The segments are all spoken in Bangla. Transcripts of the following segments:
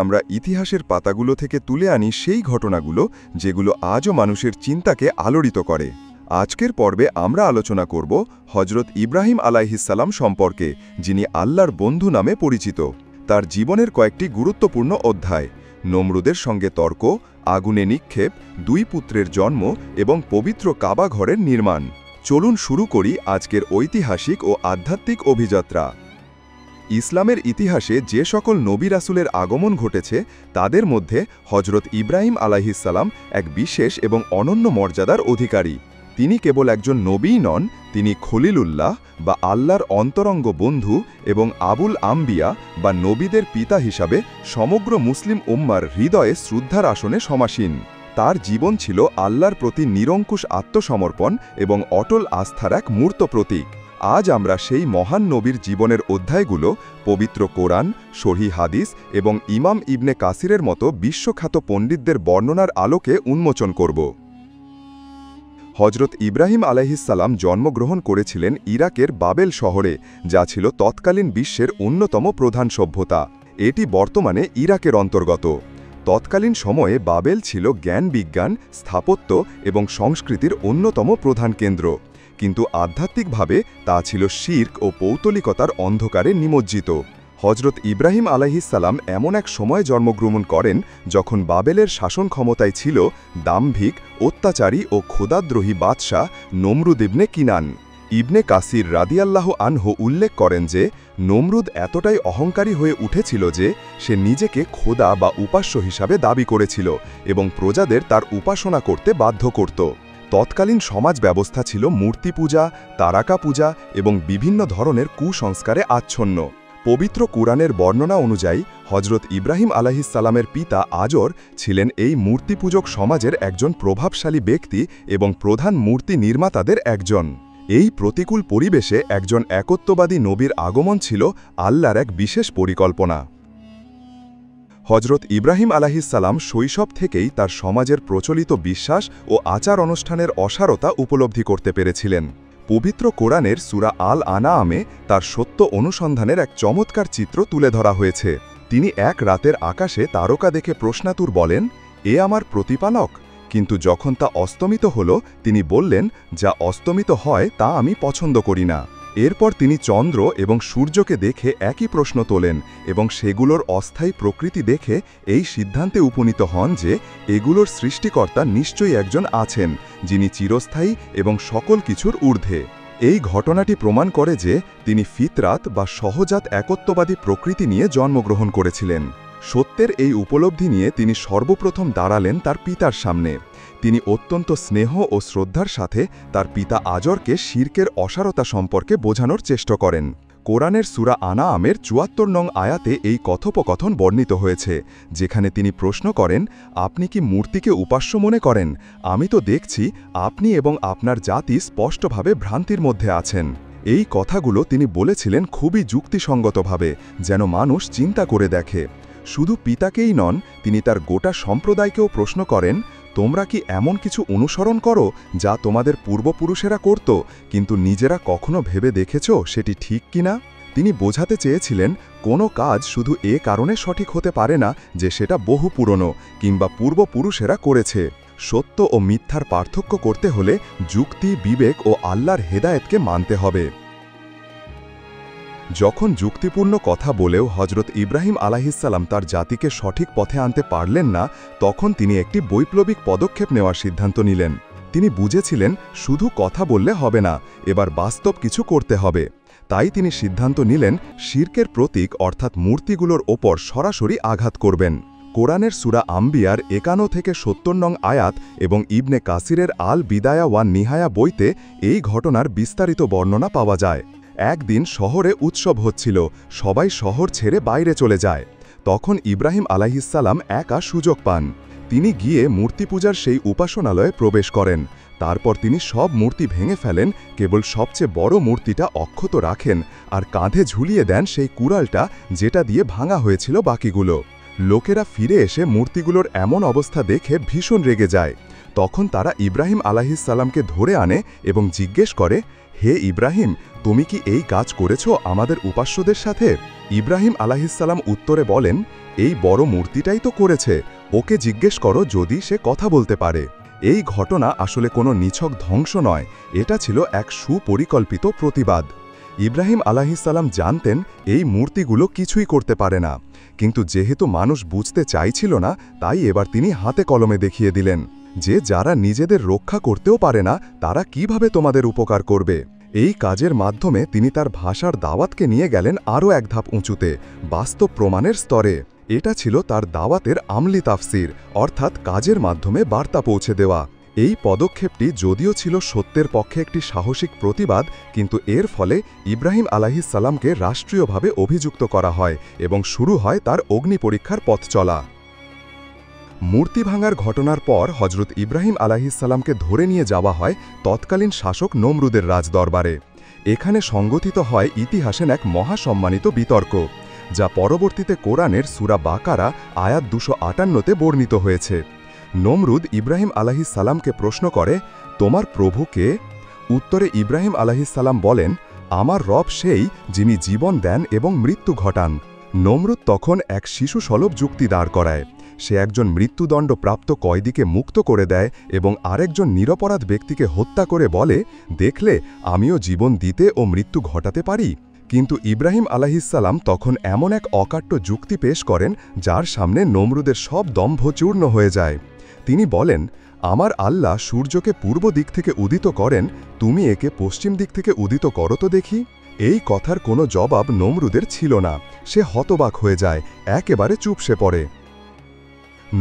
আমরা ইতিহাসের পাতাগুলো থেকে তুলে আনি সেই ঘটনাগুলো যেগুলো আজও মানুষের চিন্তাকে আলোড়িত করে। আজকের পর্বে আমরা আলোচনা করব হজরত ইব্রাহিম আলাইহিসসালাম সম্পর্কে, যিনি আল্লাহর বন্ধু নামে পরিচিত। তার জীবনের কয়েকটি গুরুত্বপূর্ণ অধ্যায়: নমরুদের সঙ্গে তর্ক, আগুনে নিক্ষেপ, দুই পুত্রের জন্ম এবং পবিত্র কাবা ঘরের নির্মাণ। চলুন শুরু করি আজকের ঐতিহাসিক ও আধ্যাত্মিক অভিযাত্রা। ইসলামের ইতিহাসে যে সকল নবী রাসূলের আগমন ঘটেছে তাদের মধ্যে হজরত ইব্রাহিম আলাইহিসসালাম এক বিশেষ এবং অনন্য মর্যাদার অধিকারী। তিনি কেবল একজন নবীই নন, তিনি খলিলুল্লাহ বা আল্লাহর অন্তরঙ্গ বন্ধু এবং আবুল আম্বিয়া বা নবীদের পিতা হিসাবে সমগ্র মুসলিম উম্মার হৃদয়ে শ্রদ্ধার আসনে সমাসীন। তার জীবন ছিল আল্লাহর প্রতি নিরঙ্কুশ আত্মসমর্পণ এবং অটল আস্থার এক মূর্ত প্রতীক। আজ আমরা সেই মহান নবীর জীবনের অধ্যায়গুলো পবিত্র কোরআন, সহিহ হাদিস এবং ইমাম ইবনে কাসিরের মতো বিশ্বখ্যাত পণ্ডিতদের বর্ণনার আলোকে উন্মোচন করব। হজরত ইব্রাহিম আলাইহিসসালাম জন্মগ্রহণ করেছিলেন ইরাকের বাবেল শহরে, যা ছিল তৎকালীন বিশ্বের অন্যতম প্রধান সভ্যতা। এটি বর্তমানে ইরাকের অন্তর্গত। তৎকালীন সময়ে বাবেল ছিল জ্ঞান বিজ্ঞান, স্থাপত্য এবং সংস্কৃতির অন্যতম প্রধান কেন্দ্র, কিন্তু আধ্যাত্মিকভাবে তা ছিল শিরক ও পৌত্তলিকতার অন্ধকারে নিমজ্জিত। হজরত ইব্রাহিম আলাইহিসসালাম এমন এক সময় জন্মগ্রহণ করেন যখন বাবেলের শাসন ক্ষমতায় ছিল দাম্ভিক, অত্যাচারী ও খোদাদ্রোহী বাদশাহ নমরুদ ইবনে কিনান। ইবনে কাসির রাদিয়াল্লাহু আনহু উল্লেখ করেন যে নমরুদ এতটাই অহংকারী হয়ে উঠেছিল যে সে নিজেকে খোদা বা উপাস্য হিসাবে দাবি করেছিল এবং প্রজাদের তার উপাসনা করতে বাধ্য করত। তৎকালীন সমাজ ব্যবস্থা ছিল মূর্তি পূজা, তারাকা পূজা এবং বিভিন্ন ধরনের কুসংস্কারে আচ্ছন্ন। পবিত্র কুরআনের বর্ণনা অনুযায়ী হজরত ইব্রাহিম আলাইহিসসালামের পিতা আজর ছিলেন এই মূর্তিপূজক সমাজের একজন প্রভাবশালী ব্যক্তি এবং প্রধান মূর্তি নির্মাতাদের একজন। এই প্রতিকূল পরিবেশে একজন একত্ববাদী নবীর আগমন ছিল আল্লাহর এক বিশেষ পরিকল্পনা। হজরত ইব্রাহিম আলাইহিসসালাম শৈশব থেকেই তার সমাজের প্রচলিত বিশ্বাস ও আচার অনুষ্ঠানের অসারতা উপলব্ধি করতে পেরেছিলেন। পবিত্র কোরআনের সূরা আল আনাআমে তার সত্য অনুসন্ধানের এক চমৎকার চিত্র তুলে ধরা হয়েছে। তিনি এক রাতের আকাশে তারকা দেখে প্রশ্নাতুর বলেন, এ আমার প্রতিপালক? কিন্তু যখন তা অস্তমিত হল তিনি বললেন, যা অস্তমিত হয় তা আমি পছন্দ করি না। এরপর তিনি চন্দ্র এবং সূর্যকে দেখে একই প্রশ্ন তোলেন এবং সেগুলোর অস্থায়ী প্রকৃতি দেখে এই সিদ্ধান্তে উপনীত হন যে এগুলোর সৃষ্টিকর্তা নিশ্চয়ই একজন আছেন, যিনি চিরস্থায়ী এবং সকল কিছুর ঊর্ধ্বে। এই ঘটনাটি প্রমাণ করে যে তিনি ফিতরাত বা সহজাত একত্ববাদী প্রকৃতি নিয়ে জন্মগ্রহণ করেছিলেন। সত্যের এই উপলব্ধি নিয়ে তিনি সর্বপ্রথম দাঁড়ালেন তার পিতার সামনে। তিনি অত্যন্ত স্নেহ ও শ্রদ্ধার সাথে তার পিতা আজরকে শিরকের অসারতা সম্পর্কে বোঝানোর চেষ্টা করেন। কোরআনের সূরা আনাআমের ৭৪ নং আয়াতে এই কথোপকথন বর্ণিত হয়েছে, যেখানে তিনি প্রশ্ন করেন, আপনি কি মূর্তিকে উপাস্য মনে করেন? আমি তো দেখছি আপনি এবং আপনার জাতি স্পষ্টভাবে ভ্রান্তির মধ্যে আছেন। এই কথাগুলো তিনি বলেছিলেন খুবই যুক্তিসঙ্গতভাবে, যেন মানুষ চিন্তা করে দেখে। শুধু পিতাকেই নন, তিনি তার গোটা সম্প্রদায়কেও প্রশ্ন করেন, তোমরা কি এমন কিছু অনুসরণ করো যা তোমাদের পূর্বপুরুষেরা করত, কিন্তু নিজেরা কখনো ভেবে দেখেছ সেটি ঠিক কিনা? তিনি বোঝাতে চেয়েছিলেন কোনো কাজ শুধু এ কারণে সঠিক হতে পারে না যে সেটা বহু পুরনো কিংবা পূর্বপুরুষেরা করেছে। সত্য ও মিথ্যার পার্থক্য করতে হলে যুক্তি, বিবেক ও আল্লাহর হেদায়েতকে মানতে হবে। যখন যুক্তিপূর্ণ কথা বলেও হজরত ইব্রাহিম আলাইহিসসালাম তার জাতিকে সঠিক পথে আনতে পারলেন না, তখন তিনি একটি বৈপ্লবিক পদক্ষেপ নেওয়ার সিদ্ধান্ত নিলেন। তিনি বুঝেছিলেন শুধু কথা বললে হবে না, এবার বাস্তব কিছু করতে হবে। তাই তিনি সিদ্ধান্ত নিলেন শিরকের প্রতীক অর্থাৎ মূর্তিগুলোর ওপর সরাসরি আঘাত করবেন। কোরআনের সূরা আম্বিয়ার ৫১ থেকে ৭০ নং আয়াত এবং ইবনে কাসিরের আল বিদায়া ওয়ান নিহায়া বইতে এই ঘটনার বিস্তারিত বর্ণনা পাওয়া যায়। একদিন শহরে উৎসব হচ্ছিল, সবাই শহর ছেড়ে বাইরে চলে যায়। তখন ইব্রাহিম আলাইহিসসালাম একা সুযোগ পান। তিনি গিয়ে মূর্তি পূজার সেই উপাসনালয়ে প্রবেশ করেন। তারপর তিনি সব মূর্তি ভেঙে ফেলেন, কেবল সবচেয়ে বড় মূর্তিটা অক্ষত রাখেন আর কাঁধে ঝুলিয়ে দেন সেই কুড়ালটা যেটা দিয়ে ভাঙা হয়েছিল বাকিগুলো। লোকেরা ফিরে এসে মূর্তিগুলোর এমন অবস্থা দেখে ভীষণ রেগে যায়। তখন তারা ইব্রাহিম আলাইহিসসালামকে ধরে আনে এবং জিজ্ঞেস করে, হে ইব্রাহিম, তুমি কি এই কাজ করেছ আমাদের উপাস্যদের সাথে? ইব্রাহিম আলাইহিসসালাম উত্তরে বলেন, এই বড় মূর্তিটাই তো করেছে, ওকে জিজ্ঞেস করো যদি সে কথা বলতে পারে। এই ঘটনা আসলে কোনো নিছক ধ্বংস নয়, এটা ছিল এক সুপরিকল্পিত প্রতিবাদ। ইব্রাহিম আলাইহিসসালাম জানতেন এই মূর্তিগুলো কিছুই করতে পারে না, কিন্তু যেহেতু মানুষ বুঝতে চাইছিল না, তাই এবার তিনি হাতে কলমে দেখিয়ে দিলেন যে যারা নিজেদের রক্ষা করতেও পারে না তারা কিভাবে তোমাদের উপকার করবে। এই কাজের মাধ্যমে তিনি তার ভাষার দাওয়াতকে নিয়ে গেলেন আরও এক ধাপ উঁচুতে, বাস্তব প্রমাণের স্তরে। এটা ছিল তার দাওয়াতের আমলি তাফসির, অর্থাৎ কাজের মাধ্যমে বার্তা পৌঁছে দেওয়া। এই পদক্ষেপটি যদিও ছিল সত্যের পক্ষে একটি সাহসিক প্রতিবাদ, কিন্তু এর ফলে ইব্রাহিম আলাইহিসসালামকে রাষ্ট্রীয়ভাবে অভিযুক্ত করা হয় এবং শুরু হয় তার অগ্নিপরীক্ষার পথ চলা। মূর্তি ভাঙার ঘটনার পর হজরত ইব্রাহিম আলাইহিসসালামকে ধরে নিয়ে যাওয়া হয় তৎকালীন শাসক নমরুদের রাজদরবারে। এখানে সংগঠিত হয় ইতিহাসের এক মহাসম্মানিত বিতর্ক, যা পরবর্তীতে কোরআনের সূরা বাকারা আয়াত 258-তে বর্ণিত হয়েছে। নমরুদ ইব্রাহিম আলাইহিসসালামকে প্রশ্ন করে, তোমার প্রভু কে? উত্তরে ইব্রাহিম আলাইহিসসালাম বলেন, আমার রব সেই যিনি জীবন দেন এবং মৃত্যু ঘটান। নমরুদ তখন এক শিশুসুলভ যুক্তি দাঁড় করায়। সে একজন মৃত্যুদণ্ডপ্রাপ্ত কয়েদিকে মুক্ত করে দেয় এবং আরেকজন নিরপরাধ ব্যক্তিকে হত্যা করে বলে, দেখলে আমিও জীবন দিতে ও মৃত্যু ঘটাতে পারি। কিন্তু ইব্রাহিম আলাইহিসসালাম তখন এমন এক অকাট্য যুক্তি পেশ করেন যার সামনে নমরুদের সব দম্ভ চূর্ণ হয়ে যায়। তিনি বলেন, আমার আল্লাহ সূর্যকে পূর্ব দিক থেকে উদিত করেন, তুমি একে পশ্চিম দিক থেকে উদিত করো তো দেখি। এই কথার কোনো জবাব নমরুদের ছিল না। সে হতবাক হয়ে যায়, একেবারে চুপসে পড়ে।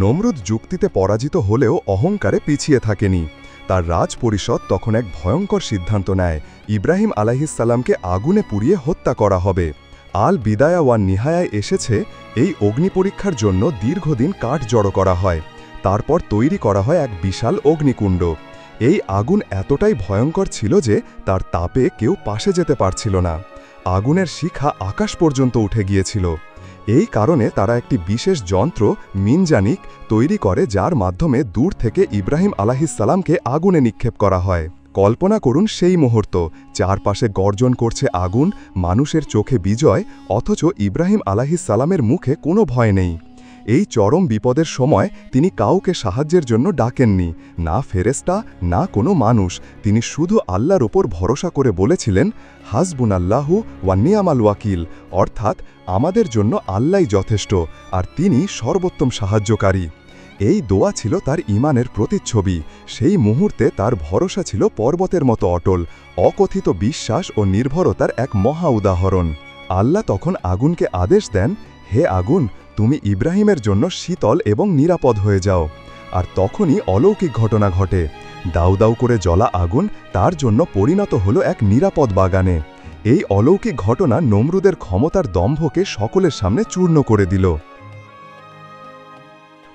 নমরুদ যুক্তিতে পরাজিত হলেও অহংকারে পিছিয়ে থাকেনি। তার রাজপরিষদ তখন এক ভয়ঙ্কর সিদ্ধান্ত নেয়, ইব্রাহিম আলাইহিসসালামকে আগুনে পুড়িয়ে হত্যা করা হবে। আল বিদায়া ওয়ান নিহায়ায় এসেছে, এই অগ্নিপরীক্ষার জন্য দীর্ঘদিন কাঠ জড়ো করা হয়। তারপর তৈরি করা হয় এক বিশাল অগ্নিকুণ্ড। এই আগুন এতটাই ভয়ঙ্কর ছিল যে তার তাপে কেউ পাশে যেতে পারছিল না। আগুনের শিখা আকাশ পর্যন্ত উঠে গিয়েছিল। এই কারণে তারা একটি বিশেষ যন্ত্র মিনজানিক তৈরি করে, যার মাধ্যমে দূর থেকে ইব্রাহিম আলাইহিসসালামকে আগুনে নিক্ষেপ করা হয়। কল্পনা করুন সেই মুহূর্ত, চারপাশে গর্জন করছে আগুন, মানুষের চোখে বিজয়, অথচ ইব্রাহিম আলাইহিসসালামের মুখে কোনো ভয় নেই। এই চরম বিপদের সময় তিনি কাউকে সাহায্যের জন্য ডাকেননি, না ফেরেশতা, না কোনো মানুষ। তিনি শুধু আল্লাহর ওপর ভরসা করে বলেছিলেন, হাসবুনাল্লাহু ওয়া নি'মাল ওয়াকিল, অর্থাৎ আমাদের জন্য আল্লাহই যথেষ্ট, আর তিনি সর্বোত্তম সাহায্যকারী। এই দোয়া ছিল তার ঈমানের প্রতিচ্ছবি। সেই মুহূর্তে তার ভরসা ছিল পর্বতের মতো অটল, অকথিত বিশ্বাস ও নির্ভরতার এক মহা উদাহরণ। আল্লাহ তখন আগুনকে আদেশ দেন, হে আগুন, তুমি ইব্রাহিমের জন্য শীতল এবং নিরাপদ হয়ে যাও। আর তখনই অলৌকিক ঘটনা ঘটে। দাউ দাউ করে জ্বলা আগুন তার জন্য পরিণত হলো এক নিরাপদ বাগানে। এই অলৌকিক ঘটনা নমরুদের ক্ষমতার দম্ভকে সকলের সামনে চূর্ণ করে দিল।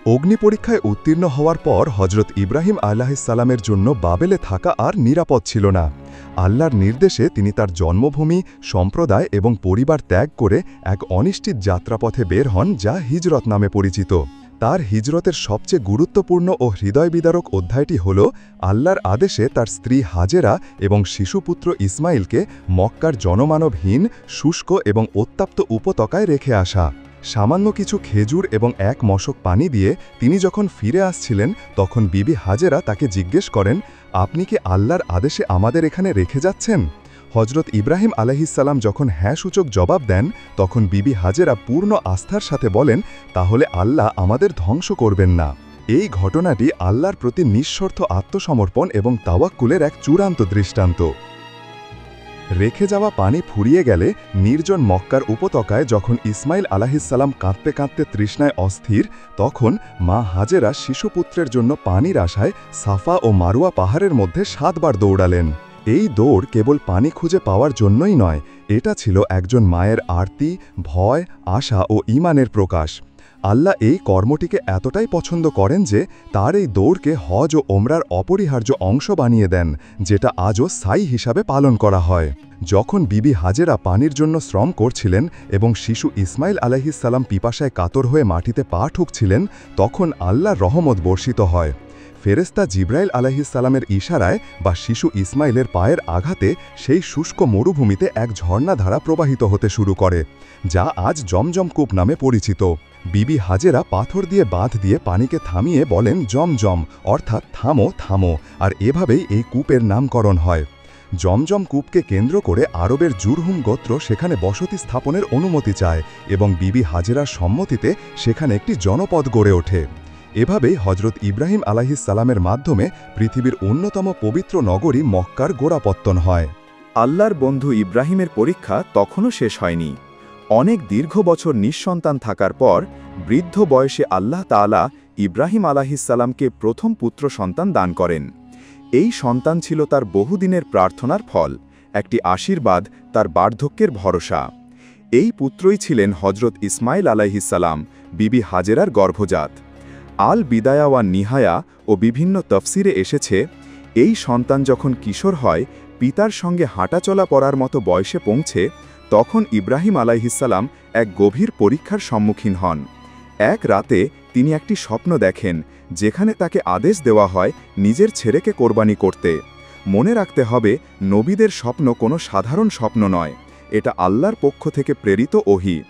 অগ্নিপরীক্ষায় উত্তীর্ণ হওয়ার পর হজরত ইব্রাহিম আলাইহিসসালামের জন্য বাবেলে থাকা আর নিরাপদ ছিল না। আল্লাহর নির্দেশে তিনি তার জন্মভূমি, সম্প্রদায় এবং পরিবার ত্যাগ করে এক অনিশ্চিত যাত্রাপথে বের হন, যা হিজরত নামে পরিচিত। তার হিজরতের সবচেয়ে গুরুত্বপূর্ণ ও হৃদয়বিদারক অধ্যায়টি হল আল্লাহর আদেশে তার স্ত্রী হাজেরা এবং শিশুপুত্র ইসমাইলকে মক্কার জনমানবহীন, শুষ্ক এবং উত্তপ্ত উপত্যকায় রেখে আসা। সামান্য কিছু খেজুর এবং এক মশক পানি দিয়ে তিনি যখন ফিরে আসছিলেন, তখন বিবি হাজেরা তাকে জিজ্ঞেস করেন, আপনি কি আল্লাহর আদেশে আমাদের এখানে রেখে যাচ্ছেন? হজরত ইব্রাহিম আলাইহিসসালাম যখন হ্যাঁ সূচক জবাব দেন, তখন বিবি হাজেরা পূর্ণ আস্থার সাথে বলেন, তাহলে আল্লাহ আমাদের ধ্বংস করবেন না। এই ঘটনাটি আল্লাহর প্রতি নিঃশর্ত আত্মসমর্পণ এবং তাওয়াক্কুলের এক চূড়ান্ত দৃষ্টান্ত। রেখে যাওয়া পানি ফুরিয়ে গেলে নির্জন মক্কার উপত্যকায় যখন ইসমাইল আলাইহিসসালাম কাঁদতে কাঁদতে তৃষ্ণায় অস্থির, তখন মা হাজেরা শিশুপুত্রের জন্য পানির আশায় সাফা ও মারুয়া পাহাড়ের মধ্যে 7 বার দৌড়ালেন। এই দৌড় কেবল পানি খুঁজে পাওয়ার জন্যই নয়, এটা ছিল একজন মায়ের আরতি, ভয়, আশা ও ঈমানের প্রকাশ। আল্লাহ এই কর্মটিকে এতটাই পছন্দ করেন যে তার এই দৌড়কে হজ ও ওমরার অপরিহার্য অংশ বানিয়ে দেন, যেটা আজও সাই হিসাবে পালন করা হয়। যখন বিবি হাজেরা পানির জন্য শ্রম করছিলেন এবং শিশু ইসমাইল আলাইহিসসালাম পিপাসায় কাতর হয়ে মাটিতে পা ঠুকছিলেন, তখন আল্লাহর রহমত বর্ষিত হয়। ফেরেশতা জিব্রাইল আলাইহিসসালামের ইশারায় বা শিশু ইসমাইলের পায়ের আঘাতে সেই শুষ্ক মরুভূমিতে এক ঝর্ণাধারা প্রবাহিত হতে শুরু করে, যা আজ জমজম কূপ নামে পরিচিত। বিবি হাজেরা পাথর দিয়ে বাঁধ দিয়ে পানিকে থামিয়ে বলেন জমজম, অর্থাৎ থামো থামো, আর এভাবেই এই কূপের নামকরণ হয়। জমজম কূপকে কেন্দ্র করে আরবের জুরহুম গোত্র সেখানে বসতি স্থাপনের অনুমতি চায় এবং বিবি হাজেরার সম্মতিতে সেখানে একটি জনপদ গড়ে ওঠে। এভাবেই হজরত ইব্রাহিম আলাইহিসসালামের মাধ্যমে পৃথিবীর অন্যতম পবিত্র নগরী মক্কার গোড়াপত্তন হয়। আল্লাহর বন্ধু ইব্রাহিমের পরীক্ষা তখনও শেষ হয়নি। অনেক দীর্ঘ বছর নিঃসন্তান থাকার পর বৃদ্ধ বয়সে আল্লাহ তাআলা ইব্রাহিম আলাইহিসসালামকে প্রথম পুত্র সন্তান দান করেন। এই সন্তান ছিল তার বহুদিনের প্রার্থনার ফল, একটি আশীর্বাদ, তার বার্ধক্যের ভরসা। এই পুত্রই ছিলেন হজরত ইসমাইল আলাইহিসসালাম, বিবি হাজেরার গর্ভজাত। আল বিদায়া ওয়া নিহায়া ও বিভিন্ন তফসিরে এসেছে, এই সন্তান যখন কিশোর হয়, পিতার সঙ্গে হাঁটাচলা করার মতো বয়সে পৌঁছে, তখন ইব্রাহিম আলাইহিসসালাম এক গভীর পরীক্ষার সম্মুখীন হন। এক রাতে তিনি একটি স্বপ্ন দেখেন, যেখানে তাকে আদেশ দেওয়া হয় নিজের ছেলেকে কোরবানি করতে। মনে রাখতে হবে, নবীদের স্বপ্ন কোনো সাধারণ স্বপ্ন নয়, এটা আল্লাহর পক্ষ থেকে প্রেরিত ওহী।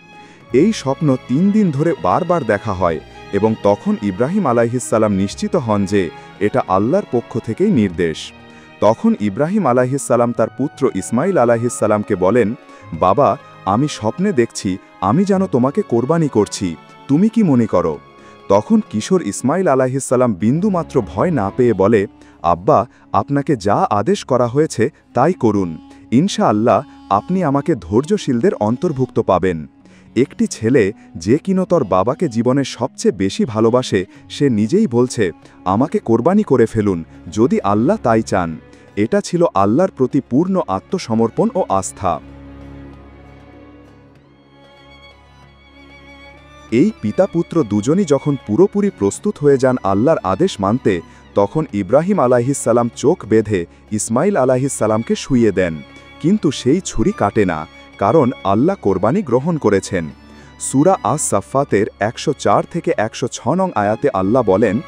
এই স্বপ্ন ৩ দিন ধরে বারবার দেখা হয় এবং তখন ইব্রাহিম আলাইহিসসালাম নিশ্চিত হন যে এটা আল্লাহর পক্ষ থেকেই নির্দেশ। তখন ইব্রাহিম আলাইহিসসালাম তার পুত্র ইসমাইল আলাইহিসসালামকে বলেন, বাবা, আমি স্বপ্নে দেখছি আমি যেন তোমাকে কোরবানি করছি, তুমি কি মনে করো? তখন কিশোর ইসমাইল আলাইহিসসালাম বিন্দুমাত্র ভয় না পেয়ে বলে, আব্বা, আপনাকে যা আদেশ করা হয়েছে তাই করুন, ইনশাআল্লাহ আপনি আমাকে ধৈর্যশীলদের অন্তর্ভুক্ত পাবেন। একটি ছেলে যে কিনো তোর বাবাকে জীবনে সবচেয়ে বেশি ভালোবাসে, সে নিজেই বলছে আমাকে কোরবানি করে ফেলুন যদি আল্লাহ তাই চান। এটা ছিল আল্লাহর প্রতি পূর্ণ আত্মসমর্পণ ও আস্থা। এই পিতা-পুত্র দুজনই যখন পুরোপুরি প্রস্তুত হয়ে যান আল্লাহর আদেশ মানতে, তখন ইব্রাহিম আলাইহিসসালাম চোখ বেঁধে ইসমাইল আলাইহিসসালামকে শুইয়ে দেন। কিন্তু সেই ছুরি কাটে না, কারণ আল্লাহ কোরবানি গ্রহণ করেছেন। সূরা আস-সাফফাতের ১০৪ থেকে ১০৬ নং আয়াতে আল্লাহ বলেন,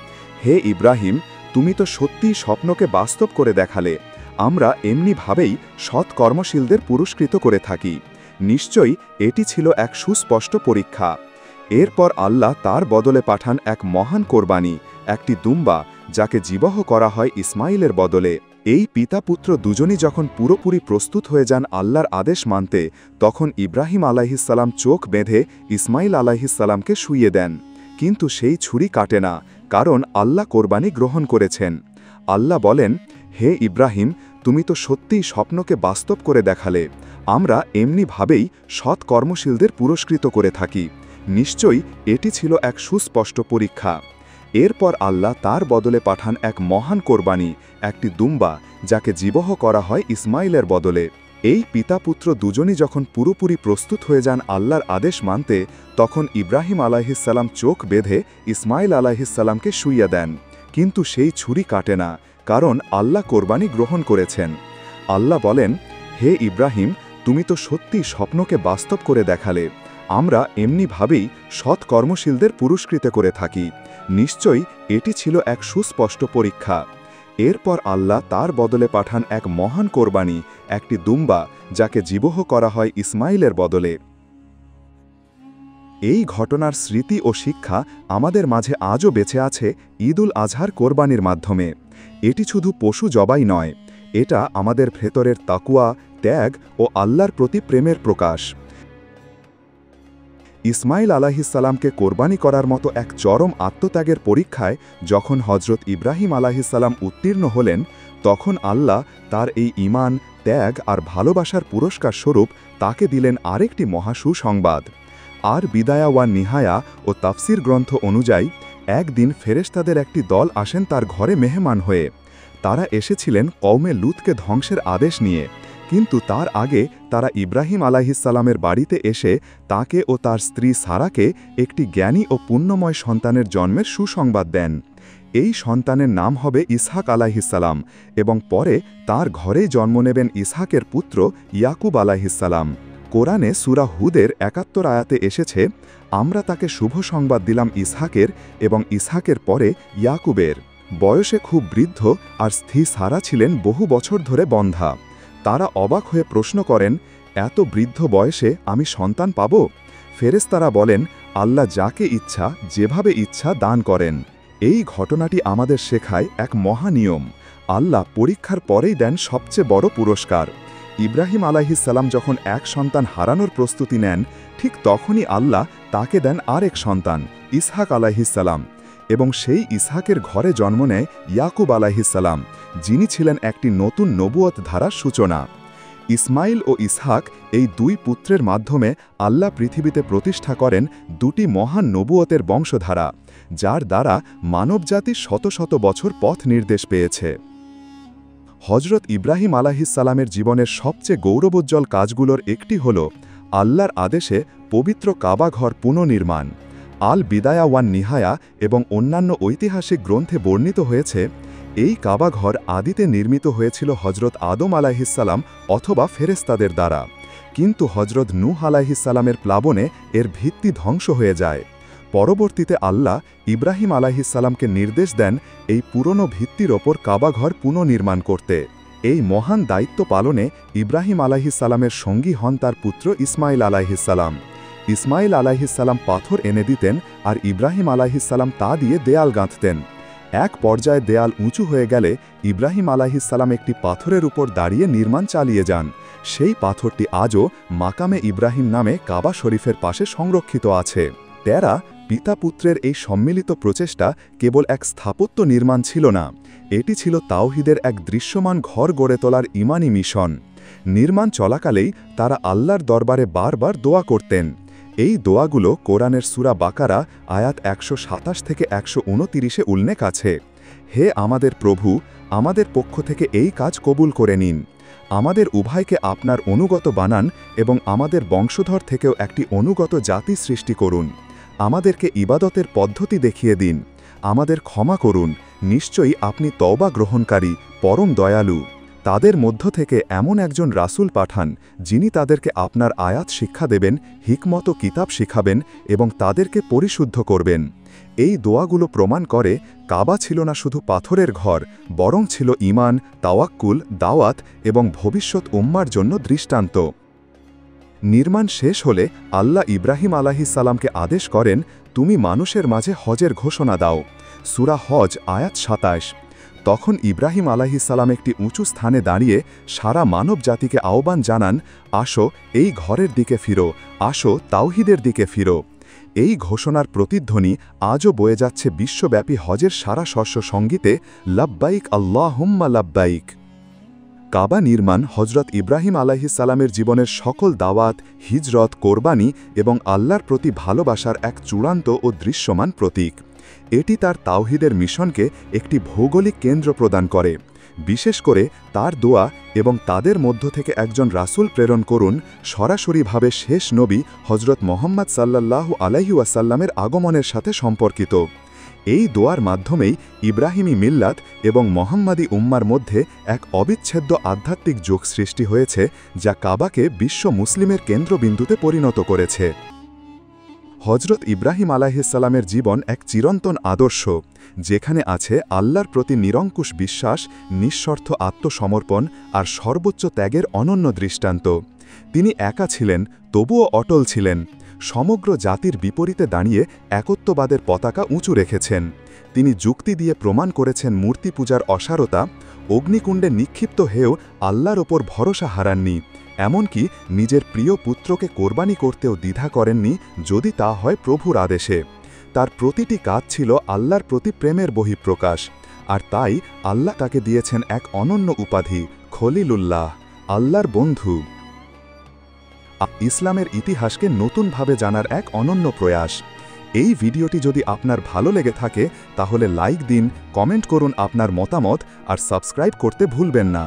হে ইব্রাহিম, তুমি তো সত্যিই স্বপ্নকে বাস্তব করে দেখালে। আমরা এমনিভাবেই সৎ কর্মশীলদের পুরস্কৃত করে থাকি। নিশ্চয়ই এটি ছিল এক সুস্পষ্ট পরীক্ষা। এরপর আল্লাহ তার বদলে পাঠান এক মহান কোরবানি, একটি দুম্বা, যাকে জিবহ করা হয় ইসমাইলের বদলে। এই পিতা-পুত্র দুজনই যখন পুরোপুরি প্রস্তুত হয়ে যান আল্লাহর আদেশ মানতে, তখন ইব্রাহিম আলাইহিসসালাম চোখ বেঁধে ইসমাইল আলাইহিসসালামকে শুইয়ে দেন। কিন্তু সেই ছুরি কাটে না, কারণ আল্লাহ কোরবানি গ্রহণ করেছেন। আল্লাহ বলেন, হে ইব্রাহিম, তুমি তো সত্যিই স্বপ্নকে বাস্তব করে দেখালে। আমরা এমনিভাবেই সৎ কর্মশীলদের পুরস্কৃত করে থাকি। নিশ্চয়ই এটি ছিল এক সুস্পষ্ট পরীক্ষা। এরপর আল্লাহ তার বদলে পাঠান এক মহান কোরবানি, একটি দুম্বা, যাকে জিবহ করা হয় ইসমাইলের বদলে। এই পিতা-পুত্র দুজনই যখন পুরোপুরি প্রস্তুত হয়ে যান আল্লাহর আদেশ মানতে, তখন ইব্রাহিম আলাইহিসসালাম চোখ বেঁধে ইসমাইল আলাইহিসসালামকে শুইয়ে দেন। কিন্তু সেই ছুরি কাটে না, কারণ আল্লাহ কোরবানি গ্রহণ করেছেন। আল্লাহ বলেন, হে ইব্রাহিম, তুমি তো সত্যি স্বপ্নকে বাস্তব করে দেখালে। আমরা এমনিভাবেই সৎ কর্মশীলদের পুরস্কৃত করে থাকি। নিশ্চয়ই এটি ছিল এক সুস্পষ্ট পরীক্ষা। এরপর আল্লাহ তার বদলে পাঠান এক মহান কোরবানি, একটি দুম্বা, যাকে জিবহ করা হয় ইসমাইলের বদলে। এই ঘটনার স্মৃতি ও শিক্ষা আমাদের মাঝে আজও বেঁচে আছে ঈদুল আজহার কোরবানির মাধ্যমে। এটি শুধু পশু জবাই নয়, এটা আমাদের ভেতরের তাকওয়া, ত্যাগ ও আল্লাহর প্রতি প্রেমের প্রকাশ। ইসমাইল আলাইহিসসালামকে কোরবানি করার মতো এক চরম আত্মত্যাগের পরীক্ষায় যখন হজরত ইব্রাহিম আলাইহিসসালাম উত্তীর্ণ হলেন, তখন আল্লাহ তার এই ঈমান, ত্যাগ আর ভালোবাসার পুরস্কার স্বরূপ তাকে দিলেন আরেকটি মহাসুসংবাদ। আর বিদায়া ওয়া নিহায়া ও তাফসির গ্রন্থ অনুযায়ী একদিন ফেরেশতাদের একটি দল আসেন তার ঘরে মেহমান হয়ে। তারা এসেছিলেন কওমে লুতকে ধ্বংসের আদেশ নিয়ে, কিন্তু তার আগে তারা ইব্রাহিম আলাইহিসসালামের বাড়িতে এসে তাকে ও তার স্ত্রী সারাকে একটি জ্ঞানী ও পুণ্যময় সন্তানের জন্মের সুসংবাদ দেন। এই সন্তানের নাম হবে ইসহাক আলাইহিসসালাম এবং পরে তার ঘরেই জন্ম নেবেন ইসহাকের পুত্র ইয়াকুব আলাইহিসসালাম। কোরআনে সূরা হুদের ৭১ আয়াতে এসেছে, আমরা তাকে শুভ সংবাদ দিলাম ইসহাকের এবং ইসহাকের পরে ইয়াকুবের। বয়সে খুব বৃদ্ধ আর স্ত্রী সারা ছিলেন বহু বছর ধরে বন্ধা। তারা অবাক হয়ে প্রশ্ন করেন, এত বৃদ্ধ বয়সে আমি সন্তান পাব? ফেরেশতারা বলেন, আল্লাহ যাকে ইচ্ছা যেভাবে ইচ্ছা দান করেন। এই ঘটনাটি আমাদের শেখায় এক মহানিয়ম, আল্লাহ পরীক্ষার পরেই দেন সবচেয়ে বড় পুরস্কার। ইব্রাহিম আলাইহিসসালাম যখন এক সন্তান হারানোর প্রস্তুতি নেন, ঠিক তখনই আল্লাহ তাকে দেন আরেক সন্তান ইসহাক আলাইহিসসালাম, এবং সেই ইসহাকের ঘরে জন্ম নেয় ইয়াকুব আলাইহিসসালাম, যিনি ছিলেন একটি নতুন নবুয়ত ধারার সূচনা। ইসমাইল ও ইসহাক এই দুই পুত্রের মাধ্যমে আল্লাহ পৃথিবীতে প্রতিষ্ঠা করেন দুটি মহান নবুয়তের বংশধারা, যার দ্বারা মানবজাতি শত শত বছর পথ নির্দেশ পেয়েছে। হজরত ইব্রাহিম আলাইহিসসালামের জীবনের সবচেয়ে গৌরবোজ্জ্বল কাজগুলোর একটি হল আল্লাহর আদেশে পবিত্র কাবা ঘর পুনর্নির্মাণ। আল বিদায়া ওয়ান নিহায়া এবং অন্যান্য ঐতিহাসিক গ্রন্থে বর্ণিত হয়েছে, এই কাবা ঘর আদিতে নির্মিত হয়েছিল হজরত আদম আলাইহিসসালাম অথবা ফেরেশতাদের দ্বারা, কিন্তু হজরত নূহ আলাইহিসসালামের প্লাবনে এর ভিত্তি ধ্বংস হয়ে যায়। পরবর্তীতে আল্লাহ ইব্রাহিম আলাইহিসসালামকে নির্দেশ দেন এই পুরনো ভিত্তির ওপর কাবাঘর পুনর্নির্মাণ করতে। এই মহান দায়িত্ব পালনে ইব্রাহিম আলাইহিসসালামের সঙ্গী হন তার পুত্র ইসমাইল আলাইহিসসালাম। ইসমাইল আলাইহিসসালাম পাথর এনে দিতেন আর ইব্রাহিম আলাইহিসসালাম তা দিয়ে দেয়াল গাঁথতেন। এক পর্যায়ে দেয়াল উঁচু হয়ে গেলে ইব্রাহিম আলাইহিসসালাম একটি পাথরের উপর দাঁড়িয়ে নির্মাণ চালিয়ে যান। সেই পাথরটি আজও মাকামে ইব্রাহিম নামে কাবা শরীফের পাশে সংরক্ষিত আছে। তেরা পিতা পুত্রের এই সম্মিলিত প্রচেষ্টা কেবল এক স্থাপত্য নির্মাণ ছিল না, এটি ছিল তাওহীদের এক দৃশ্যমান ঘর গড়ে তোলার ইমানি মিশন। নির্মাণ চলাকালেই তারা আল্লাহর দরবারে বারবার দোয়া করতেন। এই দোয়াগুলো কোরআনের সূরা বাকারা আয়াত 127 থেকে 129-এ উল্লেখ আছে। হে আমাদের প্রভু, আমাদের পক্ষ থেকে এই কাজ কবুল করে নিন। আমাদের উভয়কে আপনার অনুগত বানান এবং আমাদের বংশধর থেকেও একটি অনুগত জাতি সৃষ্টি করুন। আমাদেরকে ইবাদতের পদ্ধতি দেখিয়ে দিন। আমাদের ক্ষমা করুন, নিশ্চয়ই আপনি তওবা গ্রহণকারী, পরম দয়ালু। তাদের মধ্য থেকে এমন একজন রাসূল পাঠান, যিনি তাদেরকে আপনার আয়াত শিক্ষা দেবেন, হিকমত ও কিতাব শিখাবেন এবং তাদেরকে পরিশুদ্ধ করবেন। এই দোয়াগুলো প্রমাণ করে কাবা ছিল না শুধু পাথরের ঘর, বরং ছিল ঈমান, তাওয়াক্কুল, দাওয়াত এবং ভবিষ্যৎ উম্মার জন্য দৃষ্টান্ত। নির্মাণ শেষ হলে আল্লাহ ইব্রাহিম আলাইহিসসালামকে আদেশ করেন, তুমি মানুষের মাঝে হজের ঘোষণা দাও। সূরা হজ আয়াত 27। তখন ইব্রাহিম আলাইহিসসালাম একটি উঁচু স্থানে দাঁড়িয়ে সারা মানব জাতিকে আহ্বান জানান, আসো এই ঘরের দিকে ফিরো, আসো তাওহীদের দিকে ফিরো। এই ঘোষণার প্রতিধ্বনি আজও বয়ে যাচ্ছে বিশ্বব্যাপী হজের সারা শস্য সঙ্গীতে, লাব্বাইক আল্লাহুম্মা লাব্বাইক। কাবা নির্মাণ হজরত ইব্রাহিম আলাইহিসসালামের জীবনের সকল দাওয়াত, হিজরত, কোরবানি এবং আল্লাহর প্রতি ভালোবাসার এক চূড়ান্ত ও দৃশ্যমান প্রতীক। এটি তার তাওহীদের মিশনকে একটি ভৌগোলিক কেন্দ্র প্রদান করে। বিশেষ করে তার দোয়া এবং তাদের মধ্য থেকে একজন রাসূল প্রেরণ করুন সরাসরিভাবে শেষ নবী হজরত মুহাম্মদ সাল্লাল্লাহু আলাইহি ওয়াসাল্লামের আগমনের সাথে সম্পর্কিত। এই দোয়ার মাধ্যমেই ইব্রাহিমী মিল্লাত এবং মোহাম্মদী উম্মার মধ্যে এক অবিচ্ছেদ্য আধ্যাত্মিক যোগ সৃষ্টি হয়েছে, যা কাবাকে বিশ্ব মুসলিমের কেন্দ্রবিন্দুতে পরিণত করেছে। হজরত ইব্রাহিম আলাইহিসসালামের জীবন এক চিরন্তন আদর্শ, যেখানে আছে আল্লাহর প্রতি নিরঙ্কুশ বিশ্বাস, নিঃস্বার্থ আত্মসমর্পণ আর সর্বোচ্চ ত্যাগের অনন্য দৃষ্টান্ত। তিনি একা ছিলেন, তবুও অটল ছিলেন। সমগ্র জাতির বিপরীতে দাঁড়িয়ে একত্ববাদের পতাকা উঁচু রেখেছেন। তিনি যুক্তি দিয়ে প্রমাণ করেছেন মূর্তি পূজার অসারতা, অগ্নিকুণ্ডে নিক্ষিপ্ত হয়েও আল্লাহর ওপর ভরসা হারাননি, এমনকি নিজের প্রিয় পুত্রকে কোরবানি করতেও দ্বিধা করেননি, যদি তা হয় প্রভুর আদেশে। তার প্রতিটি কাজ ছিল আল্লাহর প্রতি প্রেমের বহিঃপ্রকাশ, আর তাই আল্লাহ তাকে দিয়েছেন এক অনন্য উপাধি, খলিলুল্লাহ, আল্লাহর বন্ধু। ইসলামের ইতিহাসকে নতুনভাবে জানার এক অনন্য প্রয়াস। এই ভিডিওটি যদি আপনার ভালো লেগে থাকে তাহলে লাইক দিন, কমেন্ট করুন আপনার মতামত আর সাবস্ক্রাইব করতে ভুলবেন না।